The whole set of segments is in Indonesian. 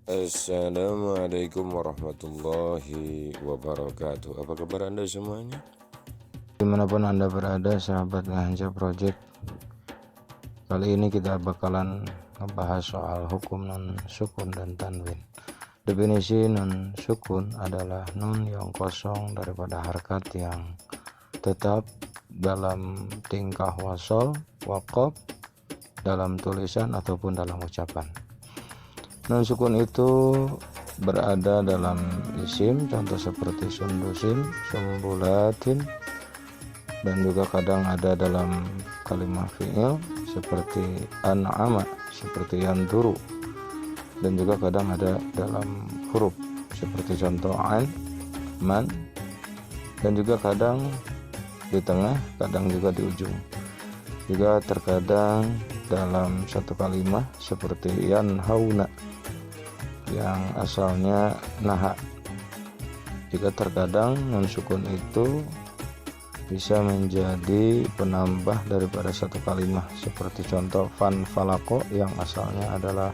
Assalamualaikum warahmatullahi wabarakatuh. Apa kabar Anda semuanya? Dimanapun Anda berada, sahabat Nganja Project. Kali ini kita bakalan ngebahas soal hukum nun sukun dan tanwin. Definisi nun sukun adalah nun yang kosong daripada harkat yang tetap dalam tingkah wasol, waqaf, dalam tulisan ataupun dalam ucapan. Nun sukun itu berada dalam isim, contoh seperti sundusin, sumbulatin, dan juga kadang ada dalam kalimat fi'il seperti an'ama, seperti yanduru, dan juga kadang ada dalam huruf seperti contoh an, man, dan juga kadang di tengah, kadang juga di ujung. Juga terkadang dalam satu kalimat seperti yanhauna yang asalnya naha. Jika terkadang nun sukun itu bisa menjadi penambah daripada satu kalimat seperti contoh fan falako yang asalnya adalah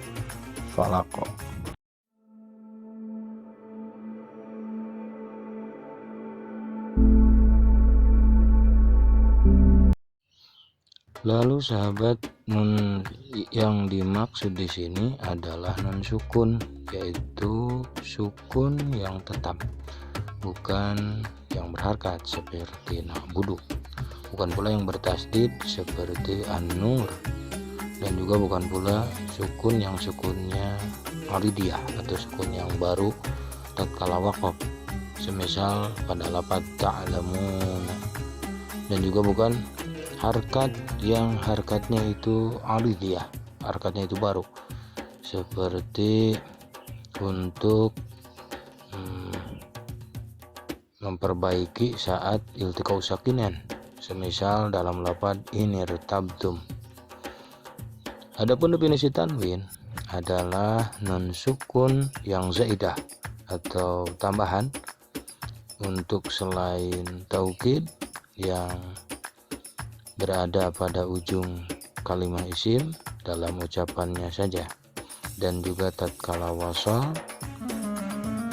falako. Lalu sahabat, nun yang dimaksud di sini adalah nun sukun, yaitu sukun yang tetap, bukan yang berharkat seperti na'budu, bukan pula yang bertasdid seperti an-nur, dan juga bukan pula sukun yang sukunnya alidiyah atau sukun yang baru tatkala waqaf, semisal pada lafaz ta'lamuna, dan juga bukan harkat yang harkatnya itu alidiyah, harkatnya itu baru, seperti untuk memperbaiki saat iltiqau sakinen, semisal dalam lafaz inirtabtum. Adapun definisi tanwin adalah nun sukun yang zaidah atau tambahan untuk selain taukid yang berada pada ujung kalimat isim dalam ucapannya saja, dan juga tatkala wasal,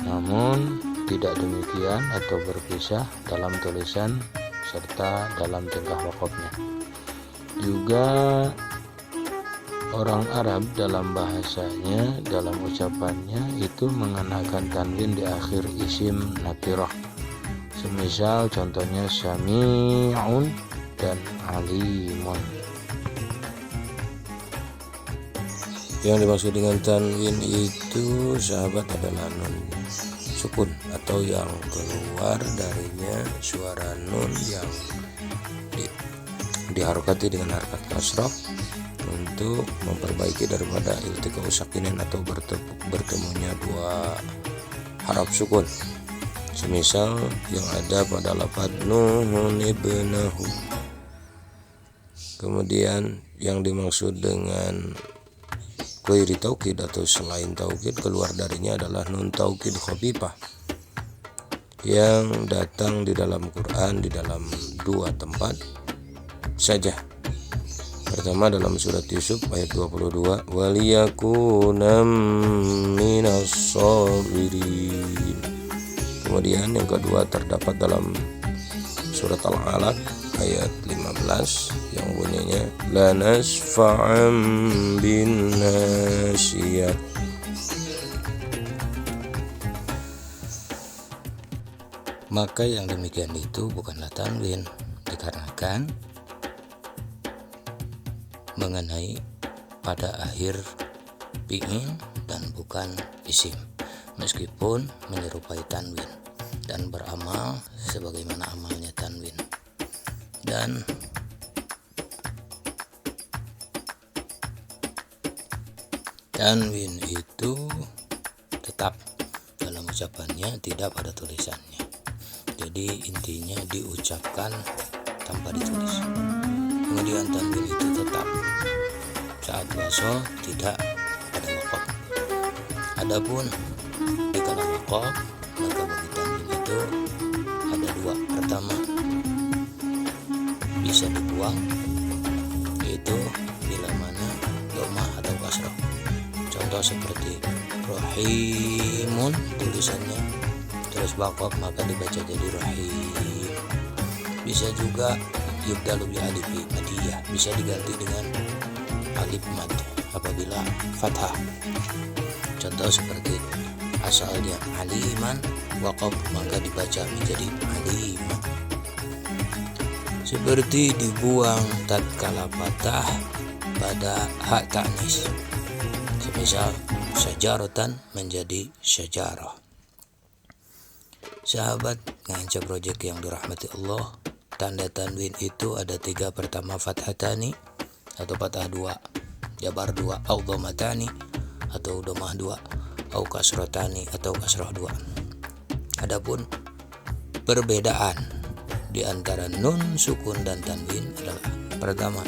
namun tidak demikian atau berpisah dalam tulisan serta dalam tingkah waqafnya. Juga orang Arab dalam bahasanya, dalam ucapannya itu mengenakan tanwin di akhir isim nakirah, semisal contohnya sami'un dan alimun. Yang dimaksud dengan tanwin itu sahabat adalah nun sukun atau yang keluar darinya suara nun yang diharokati dengan harkat kasrah untuk memperbaiki daripada iltiqau sakinin atau bertemunya dua haraf sukun, semisal yang ada pada lafaz Nuhun ibnahu. Kemudian yang dimaksud dengan ghairi taukid atau selain taukid, keluar darinya adalah nun taukid khafifah yang datang di dalam Quran di dalam dua tempat saja. Pertama dalam surat Yusuf ayat 22, waliyakunam minas sabirin. Kemudian yang kedua terdapat dalam surat Al-Alaq ayat 15 yang bunyinya lanasfa'am bin nasiyah. Maka yang demikian itu bukanlah tanwin, dikarenakan mengenai pada akhir fi'il dan bukan isim, meskipun menyerupai tanwin dan beramal sebagaimana amalnya tanwin. Dan tanwin itu tetap dalam ucapannya, tidak pada tulisannya. Jadi intinya diucapkan tanpa ditulis. Kemudian tanwin itu tetap saat wasol, tidak pada waqaf. Adapun di kala waqaf, maka bagi tanwin itu ada dua. Pertama, bisa dibuang, yaitu bila mana dhamma atau kasrah. Contoh seperti rohim rahimun tulisannya, terus waqaf maka dibaca jadi rahim. Bisa juga yubdalu bi alifi madiyah, bisa diganti dengan alif mad apabila fathah. Contoh seperti asalnya aliman, waqaf maka dibaca menjadi aliman. Seperti dibuang tatkala patah pada hak ta'nis, semisal syajaratan menjadi syajarah. Sahabat Nganca Project yang dirahmati Allah, tanda tanwin itu ada 3. Pertama fathatani atau fathah 2, jabar 2, au dhammatani atau dhammah 2, au kasratani atau kasrah 2. Adapun perbedaan di antara nun sukun dan tanwin adalah: pertama,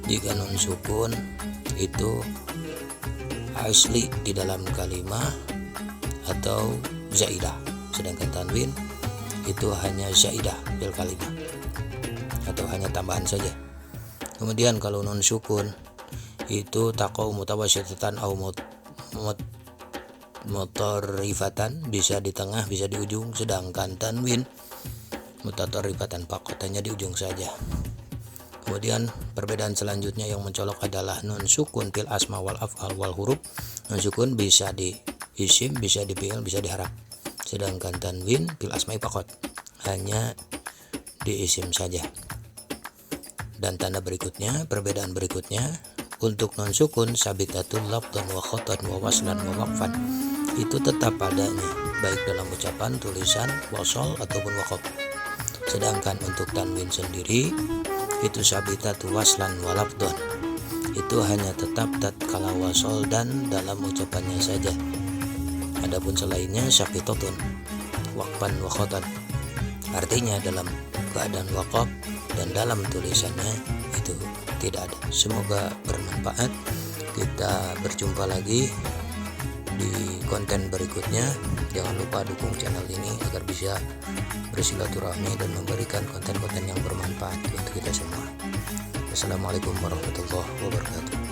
jika nun sukun itu asli di dalam kalimah atau zaidah, sedangkan tanwin itu hanya zaidah bil kalimah atau hanya tambahan saja. Kemudian kalau nun sukun itu taqau mutawasyitatan au mutarrifatan, bisa di tengah bisa di ujung, sedangkan tanwin mutatarrifatan pakotannya di ujung saja. Kemudian perbedaan selanjutnya yang mencolok adalah nun sukun fil asma wal af'al wal huruf. Nun sukun bisa di isim, bisa di fi'il, bisa di haraf. Sedangkan tanwin fil asma'i faqat, hanya di isim saja. Dan tanda berikutnya, perbedaan berikutnya, untuk nun sukun sabitatul lafdhan wa khatan wa waslan wa waqfan, itu tetap padanya baik dalam ucapan, tulisan, wasol ataupun waqaf. Sedangkan untuk tanwin sendiri itu sabitatu waslan wa lafdhan, itu hanya tetap tatkala wasol dan dalam ucapannya saja. Adapun selainnya sabitatun waqfan wa khatan, artinya dalam keadaan waqaf dan dalam tulisannya itu tidak ada. Semoga bermanfaat. Kita berjumpa lagi di konten berikutnya. Jangan lupa dukung channel ini agar bisa bersilaturahmi dan memberikan konten-konten yang bermanfaat untuk kita semua. Wassalamualaikum warahmatullahi wabarakatuh.